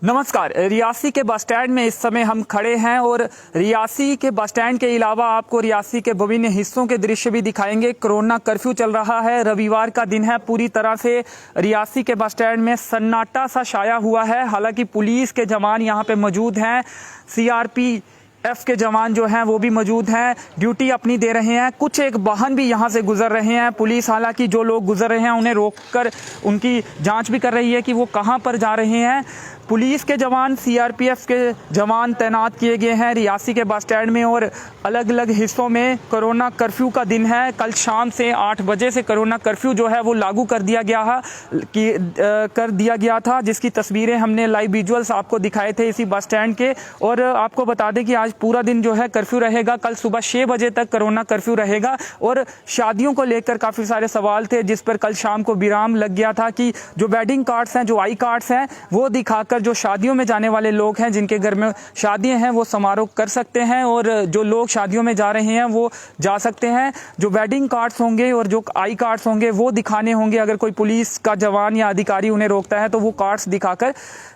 नमस्कार। रियासी के bus stand में इस समय हम खड़े हैं और रियासी के बस स्टैंड के अलावा आपको रियासी के विभिन्न हिस्सों के दृश्य भी दिखाएंगे। कोरोना कर्फ्यू चल रहा है, रविवार का दिन है। पूरी तरह से रियासी के बस स्टैंड में सन्नाटा सा छाया हुआ है। हालांकि पुलिस के जवान यहाँ पे मौजूद हैं, सीआरपीएफ के जवान जो हैं वो भी मौजूद हैं, ड्यूटी अपनी दे रहे हैं। कुछ एक वाहन भी यहाँ से गुजर रहे हैं। पुलिस हालांकि जो लोग गुजर रहे हैं उन्हें रोककर उनकी जांच भी कर रही है कि वो कहाँ पर जा रहे हैं। पुलिस के जवान, सीआरपीएफ के जवान तैनात किए गए हैं रियासी के बस स्टैंड में और अलग अलग हिस्सों में। कोरोना कर्फ्यू का दिन है। कल शाम से 8 बजे से कोरोना कर्फ्यू जो है वो लागू कर दिया गया था, जिसकी तस्वीरें हमने लाइव विजुअल्स आपको दिखाए थे इसी बस स्टैंड के। और आपको बता दें कि आज पूरा दिन जो है कर्फ्यू रहेगा। कल सुबह 6 बजे तक कोरोना कर्फ्यू रहेगा। और शादियों को लेकर काफ़ी सारे सवाल थे, जिस पर कल शाम को विराम लग गया था कि जो वेडिंग कार्ड्स हैं, जो आई कार्ड्स हैं, वो दिखाकर जो शादियों में जाने वाले लोग हैं, जिनके घर में शादियां हैं, वो समारोह कर सकते हैं और जो लोग शादियों में जा रहे हैं वो जा सकते हैं। जो वेडिंग कार्ड्स होंगे और जो आई कार्ड्स होंगे वो दिखाने होंगे। अगर कोई पुलिस का जवान या अधिकारी उन्हें रोकता है तो वो कार्ड्स दिखाकर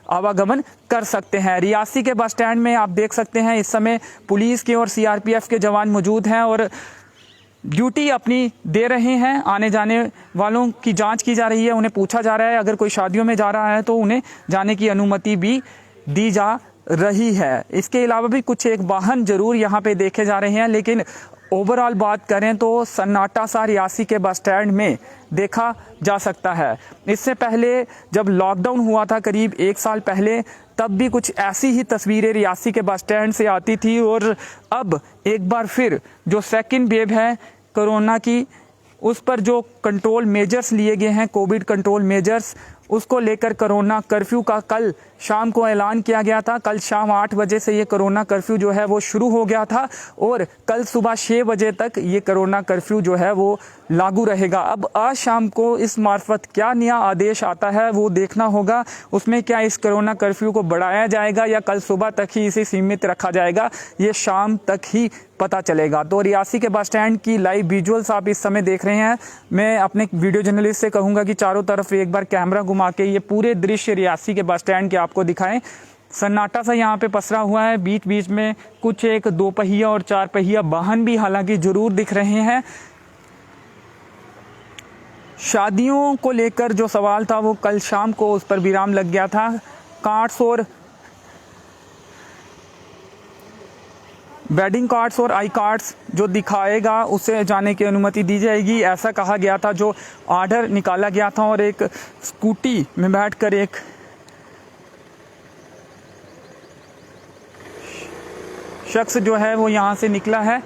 आवागमन कर सकते हैं। रियासी के बस स्टैंड में आप देख सकते हैं इस समय पुलिस के और सीआरपीएफ के जवान मौजूद हैं और ड्यूटी अपनी दे रहे हैं। आने जाने वालों की जांच की जा रही है, उन्हें पूछा जा रहा है। अगर कोई शादियों में जा रहा है तो उन्हें जाने की अनुमति भी दी जा रही है। इसके अलावा भी कुछ एक वाहन जरूर यहाँ पे देखे जा रहे हैं, लेकिन ओवरऑल बात करें तो सन्नाटा सा रियासी के बस स्टैंड में देखा जा सकता है। इससे पहले जब लॉकडाउन हुआ था करीब 1 साल पहले, तब भी कुछ ऐसी ही तस्वीरें रियासी के बस स्टैंड से आती थी। और अब एक बार फिर जो सेकंड वेव है कोरोना की, उस पर जो कंट्रोल मेजर्स लिए गए हैं, कोविड कंट्रोल मेजर्स, उसको लेकर कोरोना कर्फ्यू का कल शाम को ऐलान किया गया था। कल शाम 8 बजे से ये कोरोना कर्फ्यू जो है वो शुरू हो गया था और कल सुबह 6 बजे तक ये कोरोना कर्फ्यू जो है वो लागू रहेगा। अब आज शाम को इस मार्फत क्या नया आदेश आता है वो देखना होगा। उसमें क्या इस कोरोना कर्फ्यू को बढ़ाया जाएगा या कल सुबह तक ही इसे सीमित रखा जाएगा, ये शाम तक ही पता चलेगा। तो रियासी के बस स्टैंड की लाइव विजुअल्स आप इस समय देख रहे हैं। मैं अपने वीडियो जर्नलिस्ट से कहूँगा कि चारों तरफ एक बार कैमरा घुमा के ये पूरे दृश्य रियासी के बस स्टैंड के आपको दिखाएं। सन्नाटा सा यहाँ पे पसरा हुआ है। बीच बीच में कुछ एक 2 पहिया और 4 पहिया वाहन भी हालांकि जरूर दिख रहे हैं। शादियों को लेकर जो सवाल था वो कल शाम को उस पर विराम लग गया था। कार्ड्स और वेडिंग कार्ड्स और आई कार्ड्स जो दिखाएगा उसे जाने की अनुमति दी जाएगी, ऐसा कहा गया था। जो ऑर्डर निकाला गया था और एक स्कूटी में बैठकर एक शख्स जो है वो यहाँ से निकला है।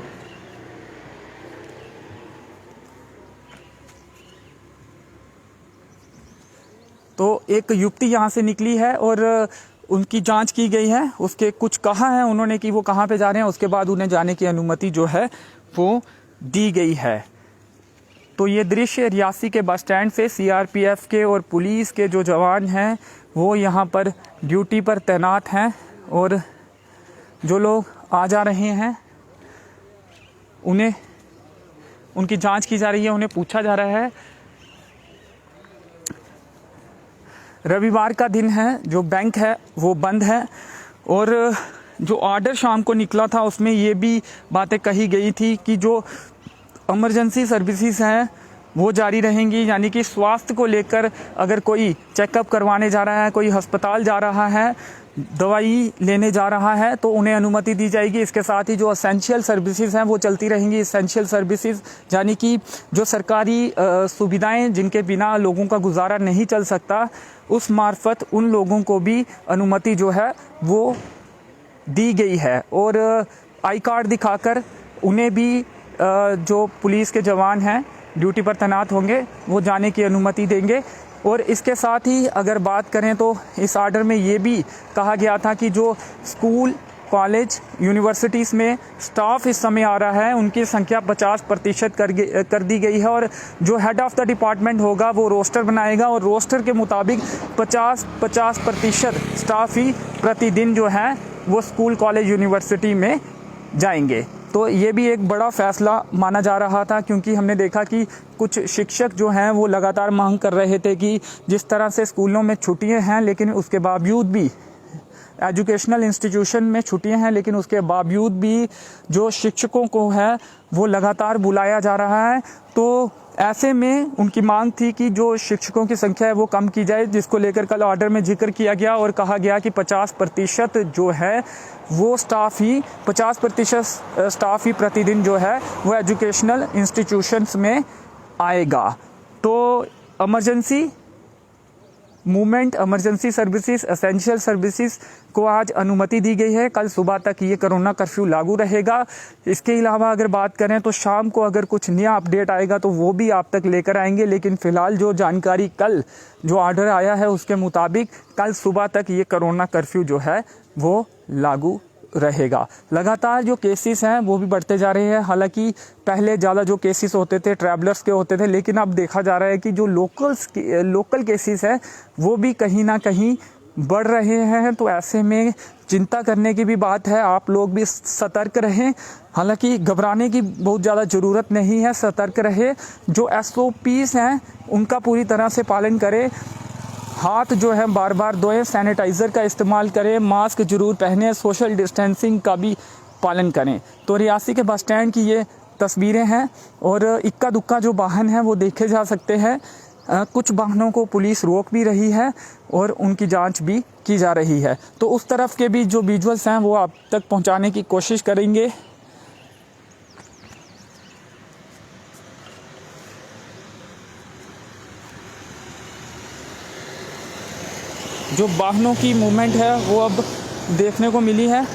तो एक युवती यहाँ से निकली है और उनकी जांच की गई है। उसके कुछ कहा है उन्होंने कि वो कहाँ पे जा रहे हैं, उसके बाद उन्हें जाने की अनुमति जो है वो दी गई है। तो ये दृश्य रियासी के बस स्टैंड से सीआरपीएफ के और पुलिस के जो जवान हैं वो यहाँ पर ड्यूटी पर तैनात हैं और जो लोग आ जा रहे हैं उन्हें उनकी जांच की जा रही है, उन्हें पूछा जा रहा है। रविवार का दिन है, जो बैंक है वो बंद है और जो ऑर्डर शाम को निकला था उसमें ये भी बातें कही गई थी कि जो इमरजेंसी सर्विसेज हैं वो जारी रहेंगी। यानी कि स्वास्थ्य को लेकर अगर कोई चेकअप करवाने जा रहा है, कोई अस्पताल जा रहा है, दवाई लेने जा रहा है तो उन्हें अनुमति दी जाएगी। इसके साथ ही जो एसेंशियल सर्विसेज हैं वो चलती रहेंगी। एसेंशियल सर्विसेज यानी कि जो सरकारी सुविधाएं जिनके बिना लोगों का गुजारा नहीं चल सकता, उस मार्फत उन लोगों को भी अनुमति जो है वो दी गई है। और आई कार्ड दिखाकर उन्हें भी जो पुलिस के जवान हैं ड्यूटी पर तैनात होंगे वो जाने की अनुमति देंगे। और इसके साथ ही अगर बात करें तो इस ऑर्डर में ये भी कहा गया था कि जो स्कूल, कॉलेज, यूनिवर्सिटीज़ में स्टाफ इस समय आ रहा है उनकी संख्या 50% कर दी गई है। और जो हेड ऑफ़ द डिपार्टमेंट होगा वो रोस्टर बनाएगा और रोस्टर के मुताबिक 50% स्टाफ ही प्रतिदिन जो है वो स्कूल, कॉलेज, यूनिवर्सिटी में जाएंगे। तो ये भी एक बड़ा फैसला माना जा रहा था, क्योंकि हमने देखा कि कुछ शिक्षक जो हैं वो लगातार मांग कर रहे थे कि जिस तरह से स्कूलों में छुट्टियां हैं लेकिन उसके बावजूद भी एजुकेशनल इंस्टीट्यूशन में छुट्टियां हैं, लेकिन उसके बावजूद भी जो शिक्षकों को है वो लगातार बुलाया जा रहा है। तो ऐसे में उनकी मांग थी कि जो शिक्षकों की संख्या है वो कम की जाए, जिसको लेकर कल ऑर्डर में जिक्र किया गया और कहा गया कि 50% जो है वो स्टाफ ही 50% स्टाफ ही प्रतिदिन जो है वो एजुकेशनल इंस्टीट्यूशंस में आएगा। तो emergency movement, emergency services, essential services को आज अनुमति दी गई है। कल सुबह तक ये कोरोना कर्फ्यू लागू रहेगा। इसके अलावा अगर बात करें तो शाम को अगर कुछ नया अपडेट आएगा तो वो भी आप तक लेकर आएंगे, लेकिन फ़िलहाल जो जानकारी कल जो ऑर्डर आया है उसके मुताबिक कल सुबह तक ये कोरोना कर्फ्यू जो है वो लागू रहेगा। लगातार जो केसेस हैं वो भी बढ़ते जा रहे हैं। हालांकि पहले ज़्यादा जो केसेस होते थे ट्रैवलर्स के होते थे, लेकिन अब देखा जा रहा है कि जो लोकल केसेस हैं वो भी कहीं ना कहीं बढ़ रहे हैं। तो ऐसे में चिंता करने की भी बात है, आप लोग भी सतर्क रहें। हालांकि घबराने की बहुत ज़्यादा ज़रूरत नहीं है, सतर्क रहे। जो SOPs हैं उनका पूरी तरह से पालन करें। हाथ जो है बार बार धोएं, सैनिटाइज़र का इस्तेमाल करें, मास्क जरूर पहने, सोशल डिस्टेंसिंग का भी पालन करें। तो रियासी के बस स्टैंड की ये तस्वीरें हैं और इक्का दुक्का जो वाहन हैं वो देखे जा सकते हैं। कुछ वाहनों को पुलिस रोक भी रही है और उनकी जांच भी की जा रही है। तो उस तरफ के भी जो विजुअल्स हैं वो आप तक पहुंचाने की कोशिश करेंगे। जो वाहनों की मूवमेंट है वो अब देखने को मिली है।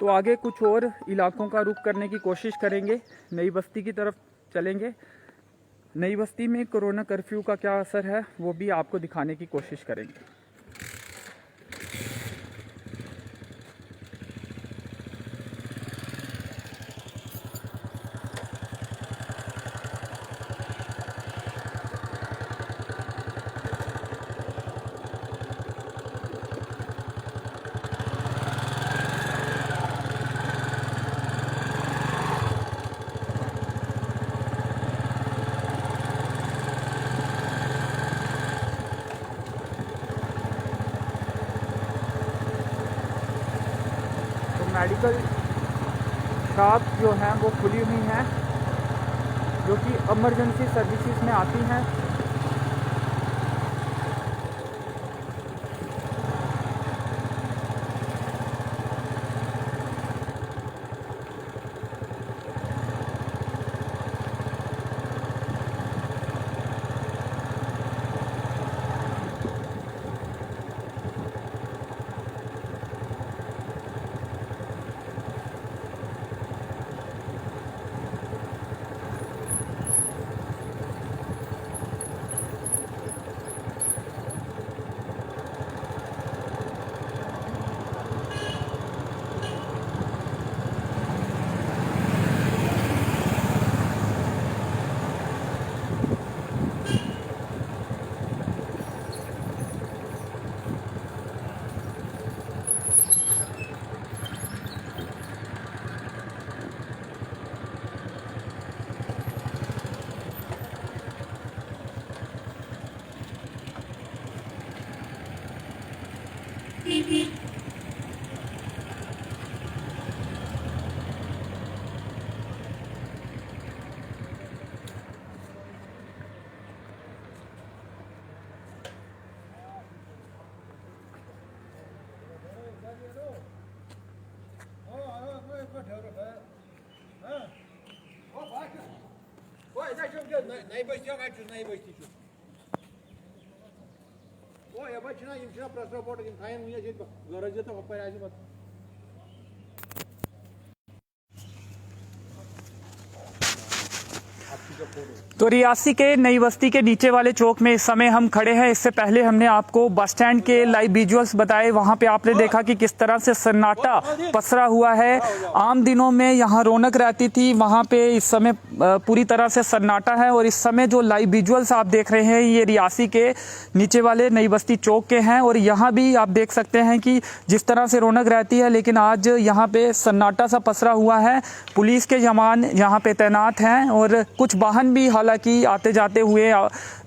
तो आगे कुछ और इलाकों का रुख करने की कोशिश करेंगे, नई बस्ती की तरफ चलेंगे। नई बस्ती में कोरोना कर्फ्यू का क्या असर है वो भी आपको दिखाने की कोशिश करेंगे। मेडिकल शॉप जो हैं वो खुली हुई हैं, जो कि इमरजेंसी सर्विसेज में आती हैं। तो रियासी के नई बस्ती के नीचे वाले चौक में इस समय हम खड़े हैं। इससे पहले हमने आपको बस स्टैंड के लाइव विजुअल्स बताए। वहां पे आपने देखा कि किस तरह से सन्नाटा पसरा हुआ है। आम दिनों में यहां रौनक रहती थी, वहां पे इस समय पूरी तरह से सन्नाटा है। और इस समय जो लाइव विजुअल्स आप देख रहे हैं ये रियासी के नीचे वाले नई बस्ती चौक के हैं। और यहाँ भी आप देख सकते हैं कि जिस तरह से रौनक रहती है, लेकिन आज यहाँ पे सन्नाटा सा पसरा हुआ है। पुलिस के जवान यहाँ पे तैनात हैं और कुछ वाहन भी हालांकि आते जाते हुए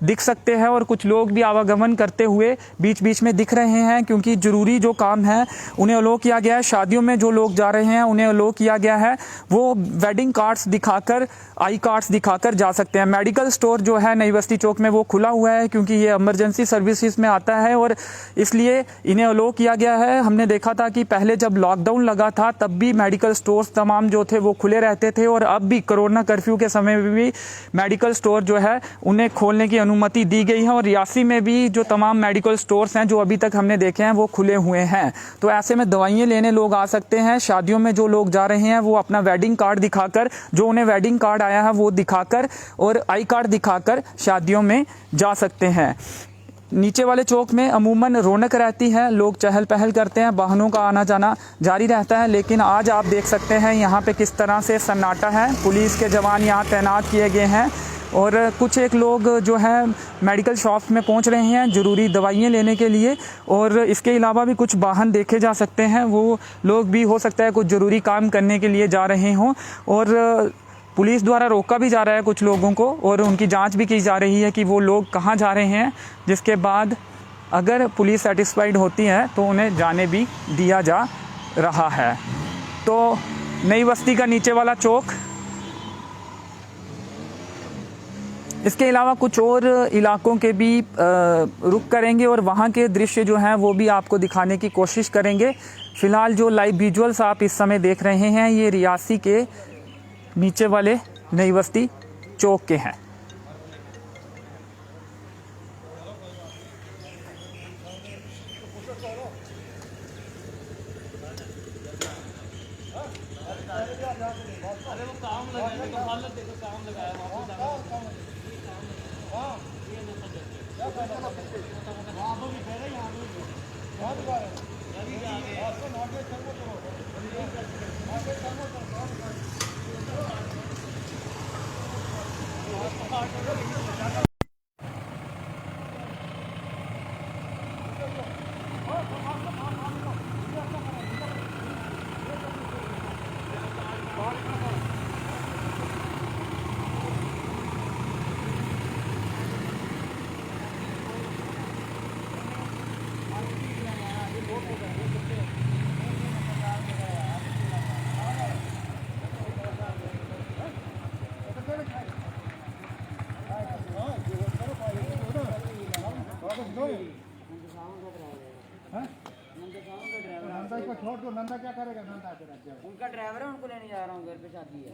दिख सकते हैं और कुछ लोग भी आवागमन करते हुए बीच बीच में दिख रहे हैं, क्योंकि ज़रूरी जो काम है उन्हें अलो किया गया है। शादियों में जो लोग जा रहे हैं उन्हें अलो किया गया है, वो वेडिंग कार्ड्स दिखाकर, आई कार्ड्स दिखाकर जा सकते हैं। मेडिकल स्टोर जो है नई बस्ती चौक में वो खुला हुआ है, क्योंकि ये इमरजेंसी सर्विसेज में आता है और इसलिए इन्हें अलो किया गया है। हमने देखा था कि पहले जब लॉकडाउन लगा था तब भी मेडिकल स्टोर्स तमाम जो थे वो खुले रहते थे, और अब भी कोरोना कर्फ्यू के समय में भी मेडिकल स्टोर जो है उन्हें खोलने की अनुमति दी गई है। और रियासी में भी जो तमाम मेडिकल स्टोर्स हैं जो अभी तक हमने देखे हैं वो खुले हुए हैं। तो ऐसे में दवाइयाँ लेने लोग आ सकते हैं। शादियों में जो लोग जा रहे हैं वो अपना वेडिंग कार्ड दिखाकर, जो उन्हें वेडिंग कार्ड आया है वो दिखाकर और आई कार्ड दिखाकर शादियों में जा सकते हैं। नीचे वाले चौक में अमूमन रौनक रहती है, लोग चहल पहल करते हैं, वाहनों का आना जाना जारी रहता है। लेकिन आज आप देख सकते हैं यहाँ पे किस तरह से सन्नाटा है। पुलिस के जवान यहाँ तैनात किए गए हैं और कुछ एक लोग जो है मेडिकल शॉप्स में पहुँच रहे हैं ज़रूरी दवाइयाँ लेने के लिए। और इसके अलावा भी कुछ वाहन देखे जा सकते हैं, वो लोग भी हो सकता है कुछ ज़रूरी काम करने के लिए जा रहे हों। और पुलिस द्वारा रोका भी जा रहा है कुछ लोगों को और उनकी जांच भी की जा रही है कि वो लोग कहाँ जा रहे हैं, जिसके बाद अगर पुलिस सेटिस्फाइड होती है तो उन्हें जाने भी दिया जा रहा है। तो नई बस्ती का नीचे वाला चौक, इसके अलावा कुछ और इलाकों के भी रुख करेंगे और वहाँ के दृश्य जो हैं वो भी आपको दिखाने की कोशिश करेंगे। फ़िलहाल जो लाइव विजुअल्स आप इस समय देख रहे हैं ये रियासी के नीचे वाले नई बस्ती चौक के हैं। नंदा इसको छोड़ दो, नंदा क्या करेगा? नंदा उनका ड्राइवर है, उनको लेने जा रहा हूँ, घर पे शादी है।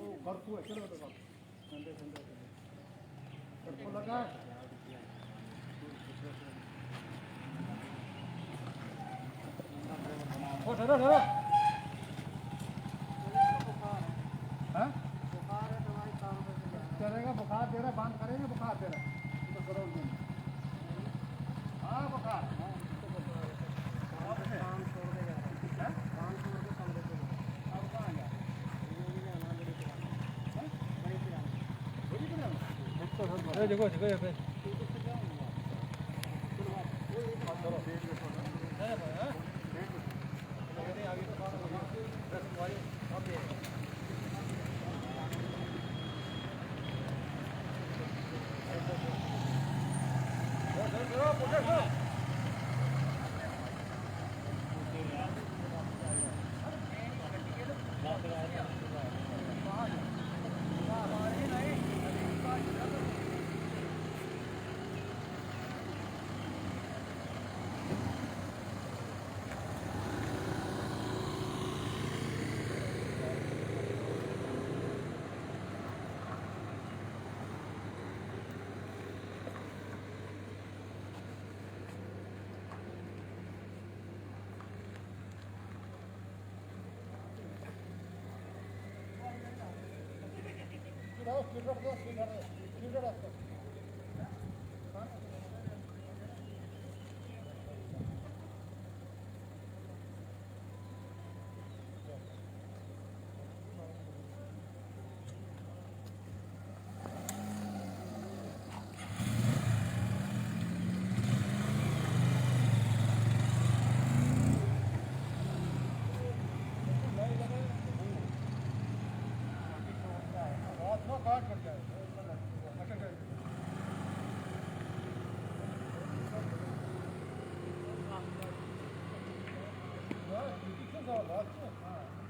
लगा चलेगा, बुखार दे रहा, बांध करेंगे, बुखार दे रहा। हाँ बुखार देखो देखो यहाँ पे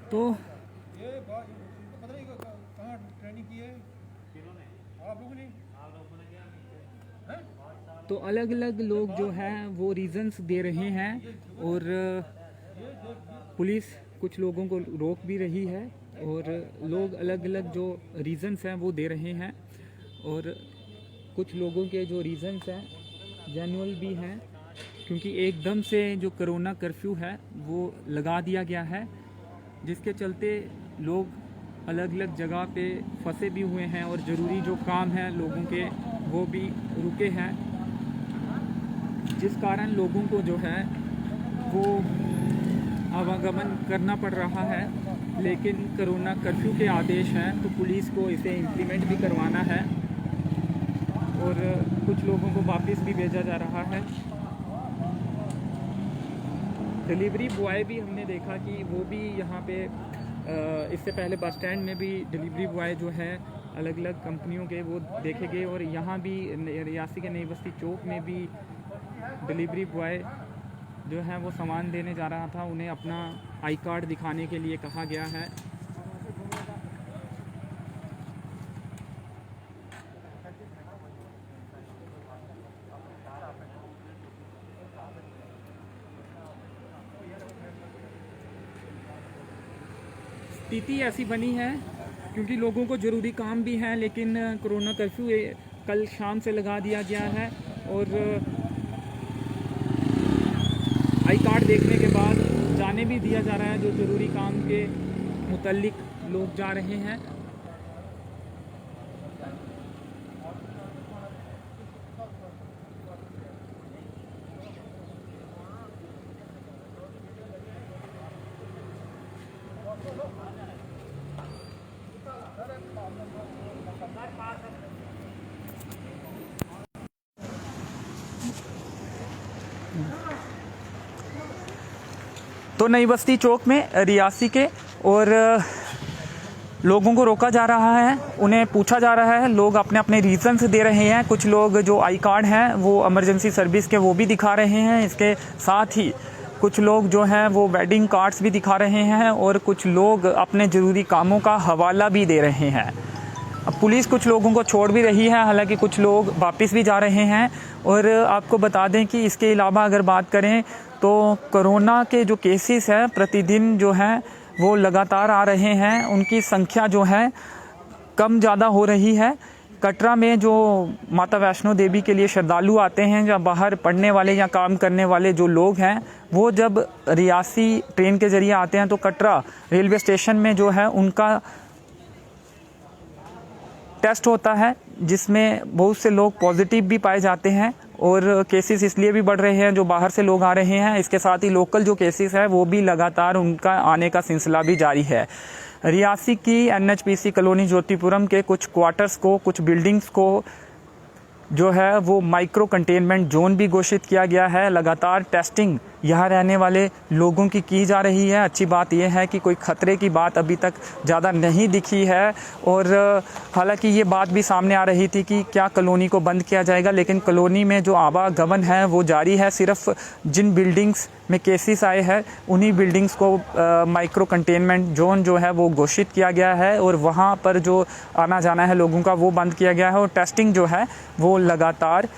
तो ये पता नहीं कहाँ ट्रेनिंग की है आप लोगों ने तो अलग अलग लोग जो हैं वो रीजंस दे रहे हैं और पुलिस कुछ लोगों को रोक भी रही है और लोग अलग अलग जो रीजंस हैं वो दे रहे हैं और कुछ लोगों के जो रीजंस हैं जेन्युइन भी हैं क्योंकि एकदम से जो कोरोना कर्फ्यू है वो लगा दिया गया है जिसके चलते लोग अलग अलग जगह पे फंसे भी हुए हैं और ज़रूरी जो काम है लोगों के वो भी रुके हैं जिस कारण लोगों को जो है वो आवागमन करना पड़ रहा है लेकिन कोरोना कर्फ्यू के आदेश हैं तो पुलिस को इसे इम्प्लीमेंट भी करवाना है और कुछ लोगों को वापस भी भेजा जा रहा है। डिलीवरी बॉय भी हमने देखा कि वो भी यहाँ पे इससे पहले बस स्टैंड में भी डिलीवरी बॉय जो है अलग अलग कंपनियों के वो देखे गए और यहाँ भी रियासी के नई बस्ती चौक में भी डिलीवरी बॉय जो है वो सामान देने जा रहा था उन्हें अपना आई कार्ड दिखाने के लिए कहा गया है। स्थिति ऐसी बनी है क्योंकि लोगों को ज़रूरी काम भी है लेकिन कोरोना कर्फ्यू कल शाम से लगा दिया गया है और आई कार्ड देखने के बाद जाने भी दिया जा रहा है जो ज़रूरी काम के मुतल्लिक लोग जा रहे हैं। तो नई बस्ती चौक में रियासी के और लोगों को रोका जा रहा है उन्हें पूछा जा रहा है लोग अपने अपने रीजंस दे रहे हैं। कुछ लोग जो आई कार्ड हैं वो इमरजेंसी सर्विस के वो भी दिखा रहे हैं इसके साथ ही कुछ लोग जो हैं वो वेडिंग कार्ड्स भी दिखा रहे हैं और कुछ लोग अपने ज़रूरी कामों का हवाला भी दे रहे हैं। अब पुलिस कुछ लोगों को छोड़ भी रही है हालांकि कुछ लोग वापस भी जा रहे हैं। और आपको बता दें कि इसके अलावा अगर बात करें तो कोरोना के जो केसेस हैं प्रतिदिन जो हैं वो लगातार आ रहे हैं उनकी संख्या जो है कम ज़्यादा हो रही है। कटरा में जो माता वैष्णो देवी के लिए श्रद्धालु आते हैं या बाहर पढ़ने वाले या काम करने वाले जो लोग हैं वो जब रियासी ट्रेन के ज़रिए आते हैं तो कटरा रेलवे स्टेशन में जो है उनका टेस्ट होता है जिसमें बहुत से लोग पॉजिटिव भी पाए जाते हैं और केसेस इसलिए भी बढ़ रहे हैं जो बाहर से लोग आ रहे हैं। इसके साथ ही लोकल जो केसेस है वो भी लगातार उनका आने का सिलसिला भी जारी है। रियासी की NHPC कॉलोनी ज्योतिपुरम के कुछ क्वार्टर्स को कुछ बिल्डिंग्स को जो है वो माइक्रो कंटेनमेंट जोन भी घोषित किया गया है। लगातार टेस्टिंग यहाँ रहने वाले लोगों की जा रही है। अच्छी बात यह है कि कोई खतरे की बात अभी तक ज़्यादा नहीं दिखी है और हालांकि ये बात भी सामने आ रही थी कि क्या कॉलोनी को बंद किया जाएगा लेकिन कॉलोनी में जो आवागमन है वो जारी है। सिर्फ जिन बिल्डिंग्स में केसेस आए हैं उन्हीं बिल्डिंग्स को माइक्रो कंटेनमेंट जोन जो है वो घोषित किया गया है और वहाँ पर जो आना जाना है लोगों का वो बंद किया गया है और टेस्टिंग जो है वो लगातार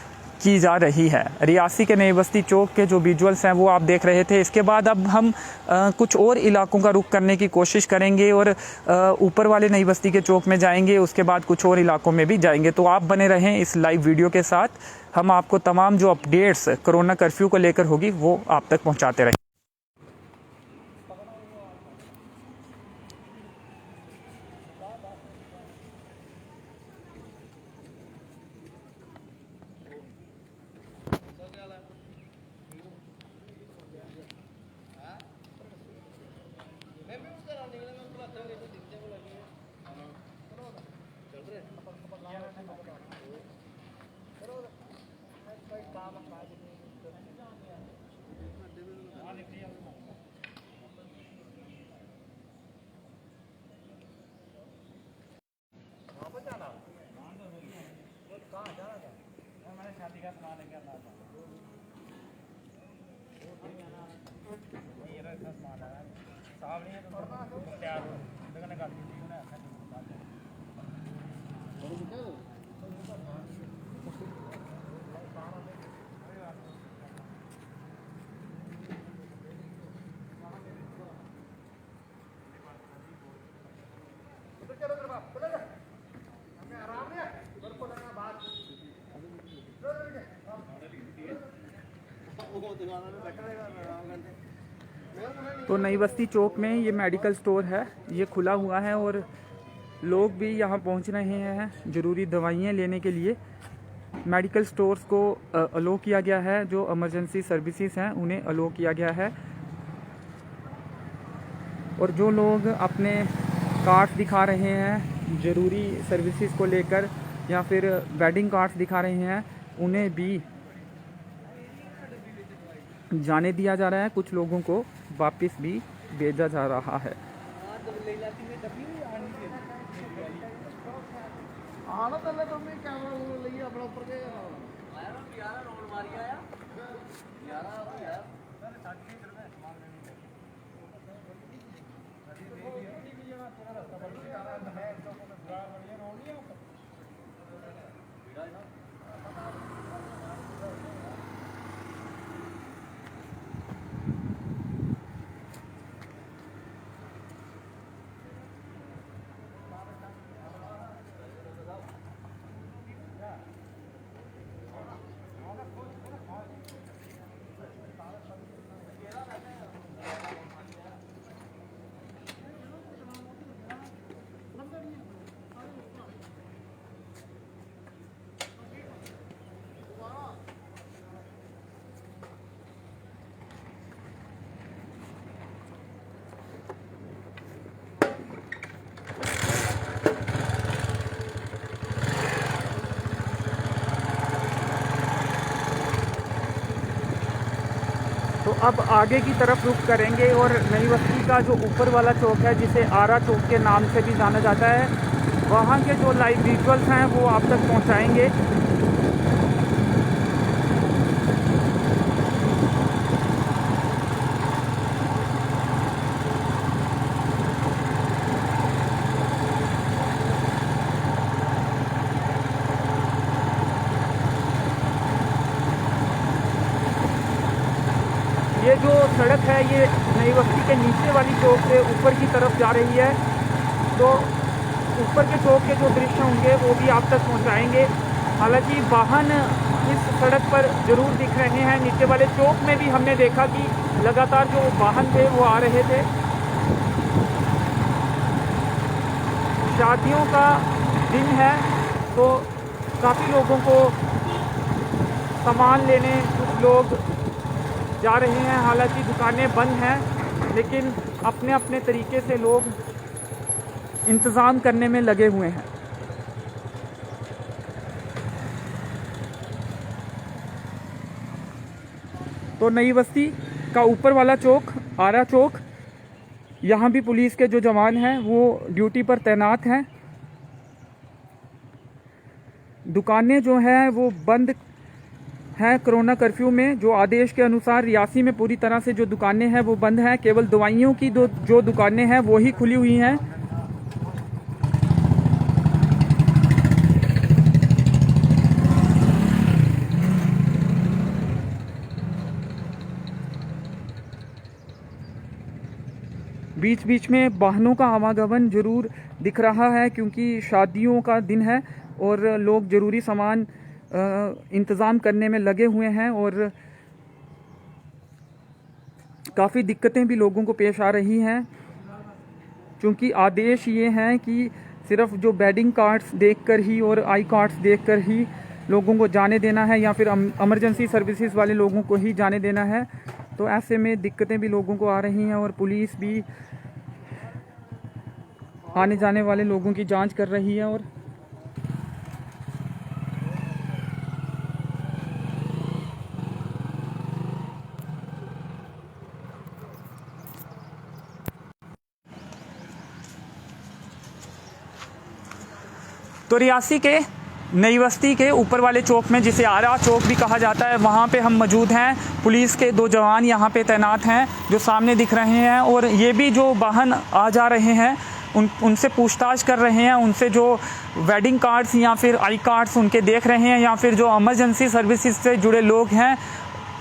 की जा रही है। रियासी के नई बस्ती चौक के जो विजुअल्स हैं वो आप देख रहे थे। इसके बाद अब हम कुछ और इलाकों का रुख करने की कोशिश करेंगे और ऊपर वाले नई बस्ती के चौक में जाएंगे, उसके बाद कुछ और इलाकों में भी जाएंगे। तो आप बने रहें इस लाइव वीडियो के साथ। हम आपको तमाम जो अपडेट्स कोरोना कर्फ्यू को लेकर होगी वो आप तक पहुँचाते रहेंगे। तो नई बस्ती चौक में ये मेडिकल स्टोर है, ये खुला हुआ है और लोग भी यहाँ पहुँच रहे हैं ज़रूरी दवाइयाँ लेने के लिए। मेडिकल स्टोर्स को अलो किया गया है, जो इमरजेंसी सर्विसेज हैं उन्हें अलो किया गया है। और जो लोग अपने कार्ड्स दिखा रहे हैं ज़रूरी सर्विसेज को लेकर या फिर वेडिंग कार्ड्स दिखा रहे हैं, उन्हें भी जाने दिया जा रहा है। कुछ लोगों को वापस भी भेजा जा रहा है। तो अब आगे की तरफ रुख करेंगे और नई बस्ती का जो ऊपर वाला चौक है, जिसे आरा चौक के नाम से भी जाना जाता है, वहाँ के जो लाइव विजुअल्स हैं वो आप तक पहुँचाएंगे। ये जो सड़क है ये नई बस्ती के नीचे वाली चौक से ऊपर की तरफ जा रही है, तो ऊपर के चौक के जो दृश्य होंगे वो भी आप तक पहुंचाएंगे। हालांकि वाहन इस सड़क पर ज़रूर दिख रहे हैं। नीचे वाले चौक में भी हमने देखा कि लगातार जो वाहन थे वो आ रहे थे। शादियों का दिन है तो काफ़ी लोगों को सामान लेने कुछ लोग जा रहे हैं। हालांकि दुकानें बंद हैं, लेकिन अपने अपने तरीके से लोग इंतज़ाम करने में लगे हुए हैं। तो नई बस्ती का ऊपर वाला चौक, आरा चौक, यहाँ भी पुलिस के जो जवान हैं वो ड्यूटी पर तैनात हैं। दुकानें जो हैं वो बंद हैं कोरोना कर्फ्यू में। जो आदेश के अनुसार रियासी में पूरी तरह से जो दुकानें हैं वो बंद हैं। केवल दवाइयों की जो दुकानें हैं वो ही खुली हुई हैं। बीच बीच में वाहनों का आवागमन जरूर दिख रहा है, क्योंकि शादियों का दिन है और लोग ज़रूरी सामान इंतज़ाम करने में लगे हुए हैं। और काफ़ी दिक्कतें भी लोगों को पेश आ रही हैं, क्योंकि आदेश ये हैं कि सिर्फ जो वेडिंग कार्ड्स देखकर ही और आई कार्ड्स देखकर ही लोगों को जाने देना है, या फिर इमरजेंसी सर्विसेज वाले लोगों को ही जाने देना है। तो ऐसे में दिक्कतें भी लोगों को आ रही हैं और पुलिस भी आने जाने वाले लोगों की जांच कर रही है। और तो रियासी के नई बस्ती के ऊपर वाले चौक में, जिसे आरा चौक भी कहा जाता है, वहाँ पे हम मौजूद हैं। पुलिस के 2 जवान यहाँ पे तैनात हैं जो सामने दिख रहे हैं, और ये भी जो वाहन आ जा रहे हैं उनसे पूछताछ कर रहे हैं। उनसे जो वेडिंग कार्ड्स या फिर आई कार्ड्स उनके देख रहे हैं, या फिर जो इमरजेंसी सर्विसेज से जुड़े लोग हैं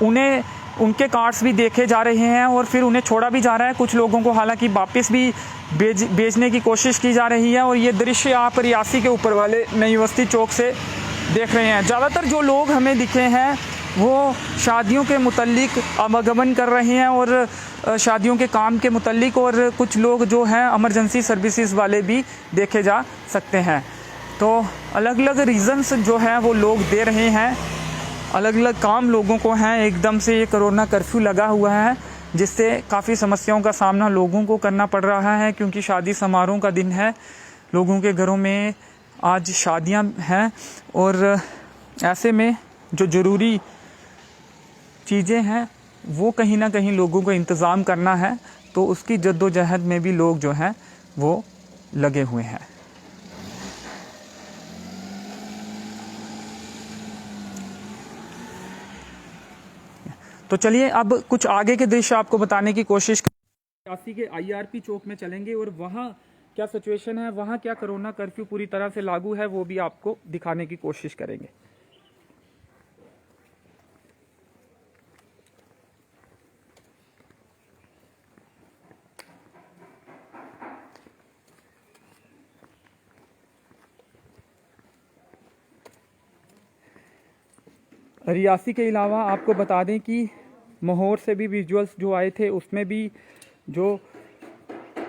उन्हें उनके कार्ड्स भी देखे जा रहे हैं, और फिर उन्हें छोड़ा भी जा रहा है। कुछ लोगों को हालांकि वापस भी भेजने की कोशिश की जा रही है। और ये दृश्य आप रियासी के ऊपर वाले नई बस्ती चौक से देख रहे हैं। ज़्यादातर जो लोग हमें दिखे हैं वो शादियों के मुतल्लिक आवागमन कर रहे हैं, और शादियों के काम के मुतल्लिक, और कुछ लोग जो हैं इमरजेंसी सर्विसेज वाले भी देखे जा सकते हैं। तो अलग अलग रीज़न्स जो हैं वो लोग दे रहे हैं, अलग अलग काम लोगों को हैं। एकदम से ये कोरोना कर्फ्यू लगा हुआ है, जिससे काफ़ी समस्याओं का सामना लोगों को करना पड़ रहा है, क्योंकि शादी समारोह का दिन है। लोगों के घरों में आज शादियां हैं, और ऐसे में जो ज़रूरी चीज़ें हैं वो कहीं ना कहीं लोगों को इंतज़ाम करना है। तो उसकी जद्दोजहद में भी लोग जो हैं वो लगे हुए हैं। तो चलिए अब कुछ आगे के दृश्य आपको बताने की कोशिश रियासी के IRP चौक में चलेंगे, और वहाँ क्या सिचुएशन है, वहाँ क्या कोरोना कर्फ्यू पूरी तरह से लागू है, वो भी आपको दिखाने की कोशिश करेंगे। रियासी के अलावा आपको बता दें कि महोर से भी विजुअल्स जो आए थे, उसमें भी जो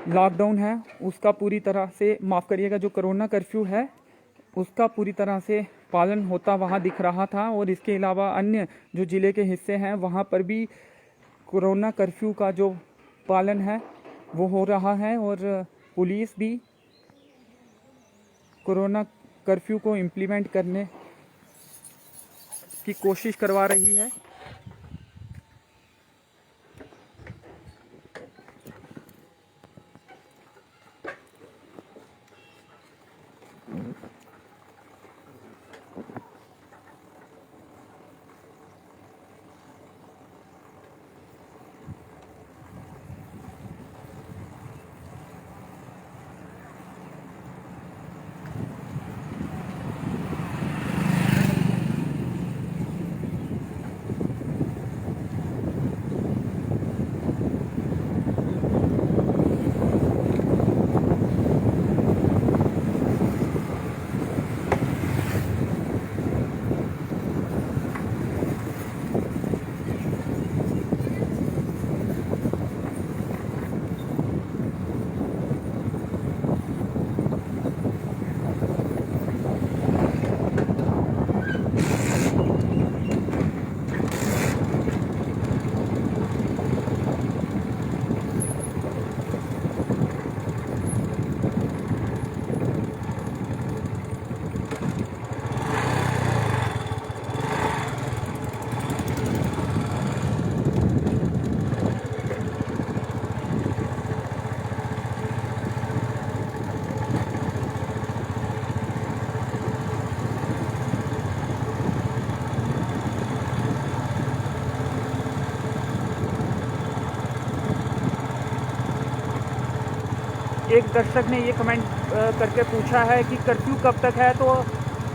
लॉकडाउन है उसका पूरी तरह से, माफ़ करिएगा, जो कोरोना कर्फ्यू है उसका पूरी तरह से पालन होता वहाँ दिख रहा था। और इसके अलावा अन्य जो ज़िले के हिस्से हैं वहाँ पर भी कोरोना कर्फ्यू का जो पालन है वो हो रहा है, और पुलिस भी कोरोना कर्फ्यू को इम्प्लीमेंट करने की कोशिश करवा रही है। एक दर्शक ने ये कमेंट करके पूछा है कि कर्फ्यू कब तक है, तो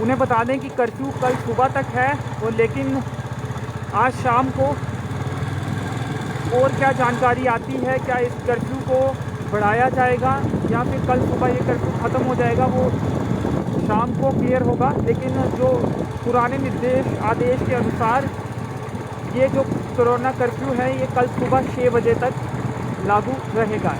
उन्हें बता दें कि कर्फ्यू कल सुबह तक है, और लेकिन आज शाम को और क्या जानकारी आती है, क्या इस कर्फ्यू को बढ़ाया जाएगा या फिर कल सुबह ये कर्फ्यू ख़त्म हो जाएगा, वो शाम को क्लियर होगा। लेकिन जो पुराने निर्देश आदेश के अनुसार ये जो कोरोना कर्फ्यू है ये कल सुबह 6 बजे तक लागू रहेगा।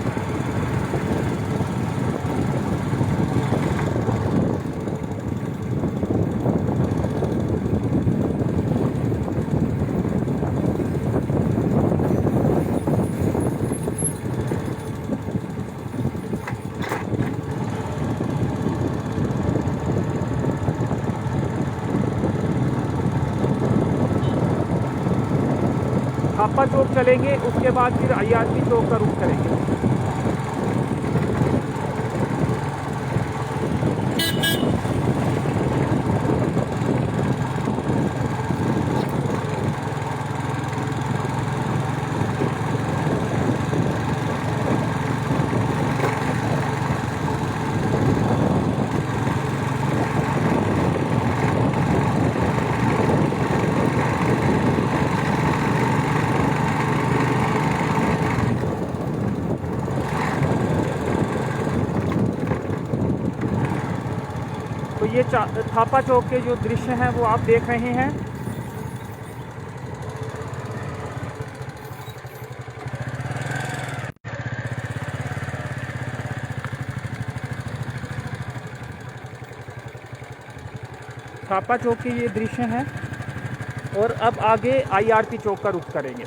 हापा चौक चलेंगे, उसके बाद फिर IRP चौक का रुख करेंगे। ये थापा चौक के जो दृश्य हैं वो आप देख रहे हैं। थापा चौक के ये दृश्य हैं और अब आगे IRP चौक का रुख करेंगे।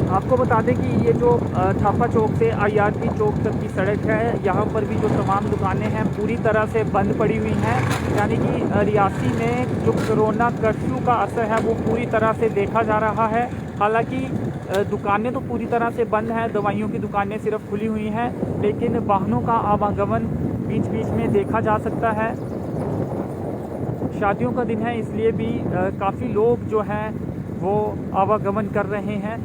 आपको बता दें कि ये जो थापा चौक से IRP चौक तक की सड़क है, यहाँ पर भी जो तमाम दुकानें हैं पूरी तरह से बंद पड़ी हुई हैं। यानी कि रियासी में जो कोरोना कर्फ्यू का असर है वो पूरी तरह से देखा जा रहा है। हालांकि दुकानें तो पूरी तरह से बंद हैं, दवाइयों की दुकानें सिर्फ खुली हुई हैं, लेकिन वाहनों का आवागमन बीच बीच में देखा जा सकता है। शादियों का दिन है, इसलिए भी काफ़ी लोग जो हैं वो आवागमन कर रहे हैं।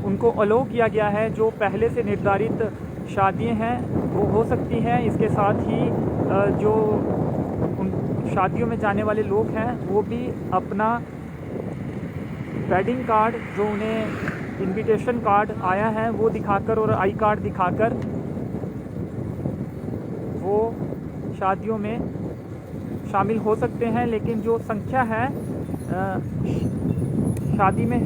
उनको अलो किया गया है। जो पहले से निर्धारित शादियां हैं वो हो सकती हैं। इसके साथ ही जो शादियों में जाने वाले लोग हैं वो भी अपना वेडिंग कार्ड, जो उन्हें इनविटेशन कार्ड आया है वो दिखाकर और आई कार्ड दिखाकर वो शादियों में शामिल हो सकते हैं। लेकिन जो संख्या है शादी में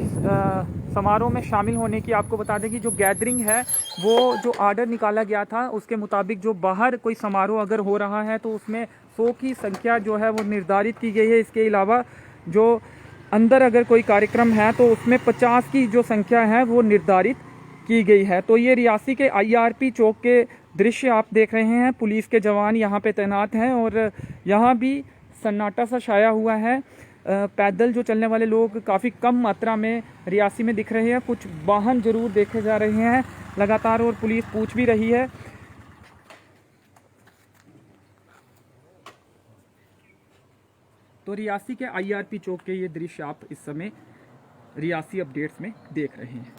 समारोह में शामिल होने की, आपको बता दें कि जो गैदरिंग है वो जो आर्डर निकाला गया था उसके मुताबिक जो बाहर कोई समारोह अगर हो रहा है तो उसमें 100 की संख्या जो है वो निर्धारित की गई है। इसके अलावा जो अंदर अगर कोई कार्यक्रम है तो उसमें 50 की जो संख्या है वो निर्धारित की गई है। तो ये रियासी के IRP चौक के दृश्य आप देख रहे हैं। पुलिस के जवान यहाँ पे तैनात हैं और यहाँ भी सन्नाटा सा छाया हुआ है। पैदल जो चलने वाले लोग काफ़ी कम मात्रा में रियासी में दिख रहे हैं। कुछ वाहन जरूर देखे जा रहे हैं लगातार और पुलिस पूछ भी रही है। तो रियासी के IRP चौक के ये दृश्य आप इस समय रियासी अपडेट्स में देख रहे हैं।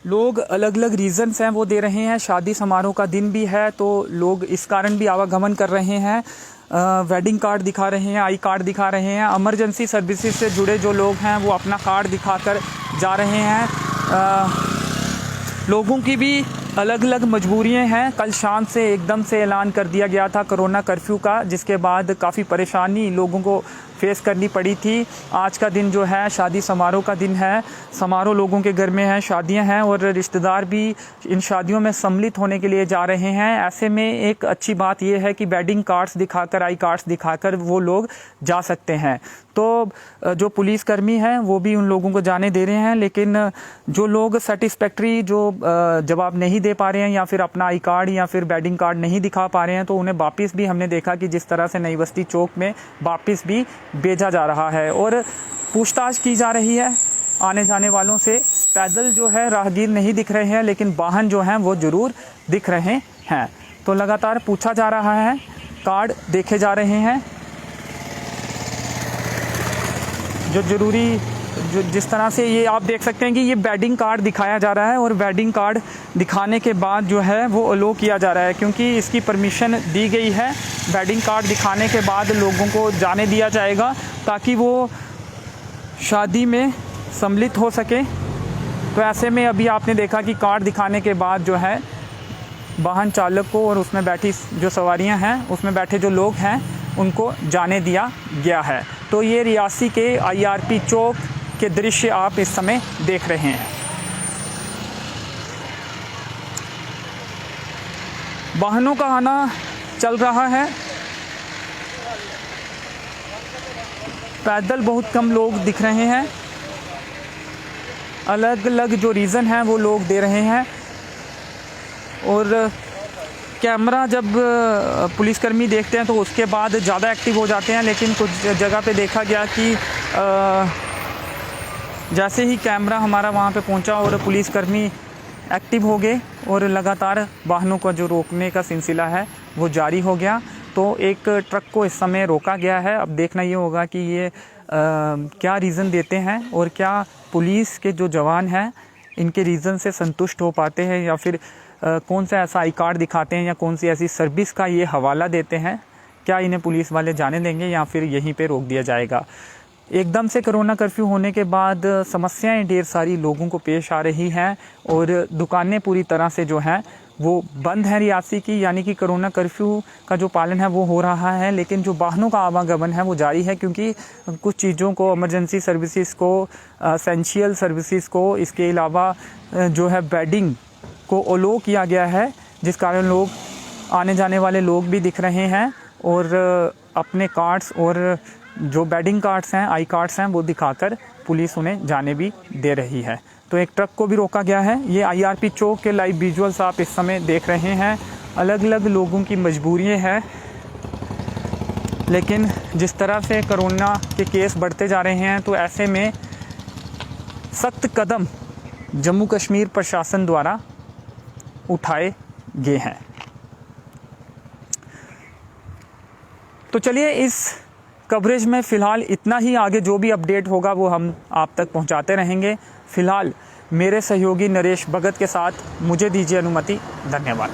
लोग अलग अलग रीज़न्स हैं वो दे रहे हैं। शादी समारोह का दिन भी है तो लोग इस कारण भी आवागमन कर रहे हैं। वेडिंग कार्ड दिखा रहे हैं, आई कार्ड दिखा रहे हैं। इमरजेंसी सर्विसेज से जुड़े जो लोग हैं वो अपना कार्ड दिखाकर जा रहे हैं। लोगों की भी अलग अलग मजबूरियां हैं। कल शाम से एकदम से ऐलान कर दिया गया था कोरोना कर्फ्यू का, जिसके बाद काफ़ी परेशानी लोगों को फेस करनी पड़ी थी। आज का दिन जो है शादी समारोह का दिन है। समारोह लोगों के घर में है, शादियां हैं और रिश्तेदार भी इन शादियों में सम्मिलित होने के लिए जा रहे हैं। ऐसे में एक अच्छी बात यह है कि वेडिंग कार्ड्स दिखाकर, आई कार्ड्स दिखाकर वो लोग जा सकते हैं। तो जो पुलिसकर्मी हैं वो भी उन लोगों को जाने दे रहे हैं। लेकिन जो लोग सेटिस्फैक्ट्री जो जवाब नहीं दे पा रहे हैं या फिर अपना आई कार्ड या फिर वेडिंग कार्ड नहीं दिखा पा रहे हैं तो उन्हें वापस भी हमने देखा कि जिस तरह से नई बस्ती चौक में वापस भी भेजा जा रहा है और पूछताछ की जा रही है आने जाने वालों से। पैदल जो है राहगीर नहीं दिख रहे हैं, लेकिन वाहन जो हैं वो ज़रूर दिख रहे हैं। तो लगातार पूछा जा रहा है, कार्ड देखे जा रहे हैं। जो ज़रूरी जो जिस तरह से ये आप देख सकते हैं कि ये वेडिंग कार्ड दिखाया जा रहा है और वेडिंग कार्ड दिखाने के बाद जो है वो अलो किया जा रहा है, क्योंकि इसकी परमिशन दी गई है। वेडिंग कार्ड दिखाने के बाद लोगों को जाने दिया जाएगा ताकि वो शादी में सम्मिलित हो सके। तो ऐसे में अभी आपने देखा कि कार्ड दिखाने के बाद जो है वाहन चालक को और उसमें बैठी जो सवारियां हैं, उसमें बैठे जो लोग हैं, उनको जाने दिया गया है। तो ये रियासी के IRP चौक के दृश्य आप इस समय देख रहे हैं। वाहनों का आना चल रहा है, पैदल बहुत कम लोग दिख रहे हैं। अलग अलग जो रीज़न है वो लोग दे रहे हैं। और कैमरा जब पुलिसकर्मी देखते हैं तो उसके बाद ज़्यादा एक्टिव हो जाते हैं, लेकिन कुछ जगह पे देखा गया कि जैसे ही कैमरा हमारा वहाँ पे पहुँचा और पुलिसकर्मी एक्टिव हो गए और लगातार वाहनों का जो रोकने का सिलसिला है वो जारी हो गया। तो एक ट्रक को इस समय रोका गया है। अब देखना ये होगा कि ये क्या रीज़न देते हैं और क्या पुलिस के जो जवान हैं इनके रीज़न से संतुष्ट हो पाते हैं, या फिर कौन सा ऐसा आई कार्ड दिखाते हैं या कौन सी ऐसी सर्विस का ये हवाला देते हैं। क्या इन्हें पुलिस वाले जाने देंगे या फिर यहीं पे रोक दिया जाएगा। एकदम से कोरोना कर्फ्यू होने के बाद समस्याएं ढेर सारी लोगों को पेश आ रही हैं और दुकानें पूरी तरह से जो हैं वो बंद है रियासी की, यानी कि कोरोना कर्फ्यू का जो पालन है वो हो रहा है, लेकिन जो वाहनों का आवागमन है वो जारी है, क्योंकि कुछ चीज़ों को, इमरजेंसी सर्विसेज को, एसेंशियल सर्विसेज को, इसके अलावा जो है बेडिंग को अलो किया गया है, जिस कारण लोग आने जाने वाले लोग भी दिख रहे हैं और अपने कार्ड्स और जो बेडिंग कार्ड्स हैं, आई कार्ड्स हैं, वो दिखाकर पुलिस उन्हें जाने भी दे रही है। तो एक ट्रक को भी रोका गया है। ये IRP चौक के लाइव विजुअल्स आप इस समय देख रहे हैं। अलग अलग लोगों की मजबूरियां हैं, लेकिन जिस तरह से कोरोना के केस बढ़ते जा रहे हैं तो ऐसे में सख्त कदम जम्मू कश्मीर प्रशासन द्वारा उठाए गए हैं। तो चलिए, इस कवरेज में फ़िलहाल इतना ही। आगे जो भी अपडेट होगा वो हम आप तक पहुंचाते रहेंगे। फ़िलहाल मेरे सहयोगी नरेश भगत के साथ मुझे दीजिए अनुमति। धन्यवाद।